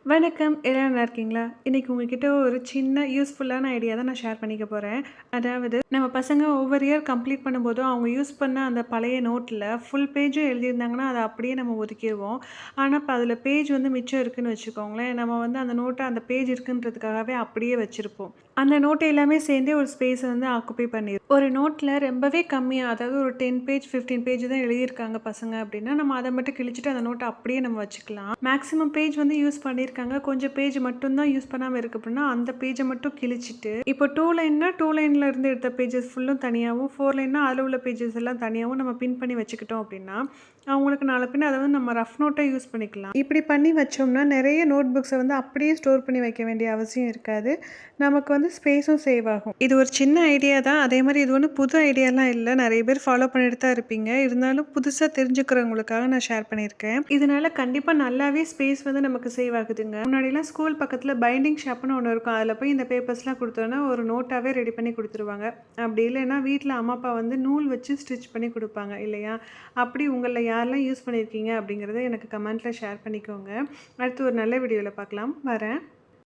வணக்கம். எல்லாம் நல்லா இருக்கீங்களா? இன்னைக்கு உங்ககிட்ட ஒரு சின்ன யூஸ்ஃபுல்லான ஐடியா தான் நான் ஷேர் பண்ணிக்க போறேன். அதாவது நம்ம பசங்க ஒவ்வொரு இயர் கம்ப்ளீட் பண்ணும்போதும், அவங்க யூஸ் பண்ண அந்த பழைய நோட்ல ஃபுல் பேஜும் எழுதியிருந்தாங்கன்னா, அத அப்படியே நம்ம ஒதுக்கிருவோம். ஆனா, இப்ப அதில பேஜ் வந்து மிச்சம் இருக்குன்னு வச்சுக்கோங்களேன், நம்ம வந்து அந்த நோட்ட அந்த பேஜ் இருக்குன்றதுக்காகவே அப்படியே வச்சிருப்போம். அந்த நோட் எல்லாமே சேர்ந்தே ஒரு ஸ்பேஸ வந்து ஆக்குபை பண்ணிரும். ஒரு நோட்ல ரொம்பவே கம்மியா, அதாவது ஒரு 10 பேஜ், 15 பேஜ் தான் எழுதியிருக்காங்க பசங்க அப்படின்னா, நம்ம அத மட்டும் கிழிச்சுட்டு அந்த நோட்ட அப்படியே நம்ம வச்சுக்கலாம். மேக்ஸிமம் பேஜ் வந்து யூஸ் பண்ணியிருக்காங்க. கொஞ்சம் பேஜ் மட்டும் தான் யூஸ் பண்ணாம இருக்கு அப்படின்னா, அந்த பேஜ மட்டும் கிழிச்சிட்டு, இப்போ 2 லைன்னா 2 லைன்ல இருந்து எடுத்த பேஜஸ் ஃபுல்லும் தனியாவும், 4 லைன்னா அதில உள்ள பேஜஸ் எல்லாம் தனியாவும் நம்ம பின் பண்ணி வச்சுக்கிட்டோம் அப்படின்னா, அவங்களுக்கு நாள பின்ன அத வந்து நம்ம ரஃப் நோட்டா யூஸ் பண்ணிக்கலாம். இப்படி பண்ணி வச்சோம்னா, நெறைய நோட் புக்ஸ வந்து அப்படியே ஸ்டோர் பண்ணி வைக்க வேண்டிய அவசியம் இருக்காது. நமக்கு வந்து ஸ்பேஸும் சேவ் ஆகும். இது ஒரு சின்ன ஐடியா தான். அதே மாரி இது ஒண்ணும் புது ஐடியாலாம் இல்ல. நெறைய பேர் ஃபாலோ பண்ணிட்டு தான் இருப்பீங்க. இருந்தாலும் புதுசா தெரிஞ்சுக்கிறவங்களுக்காக நான் ஷேர் பண்ணியிருக்கேன். இதனால கண்டிப்பா நல்லாவே ஸ்பேஸ் வந்து நமக்கு சேவ் ஆகுதுங்க. முன்னாடிலாம் ஸ்கூல் பக்கத்துல பைண்டிங் ஷாப்னு ஒண்ணு இருக்கும். அதுல போய் இந்த பேப்பர்ஸ்லாம் குடுத்தோம்னா, ஒரு நோட்டாவே ரெடி பண்ணி குடுத்துருவாங்க. அப்படி இல்லைன்னா, வீட்ல அம்மா, அப்பா வந்து நூல் வச்சு ஸ்டிச் பண்ணி குடுப்பாங்க இல்லையா? அப்படி உங்கள்ல யாரெல்லாம் யூஸ் பண்ணியிருக்கீங்க அப்படிங்கிறத எனக்கு கமெண்ட்ல ஷேர் பண்ணிக்கோங்க. அடுத்து ஒரு நல்ல வீடியோல பார்க்கலாம். வரேன்.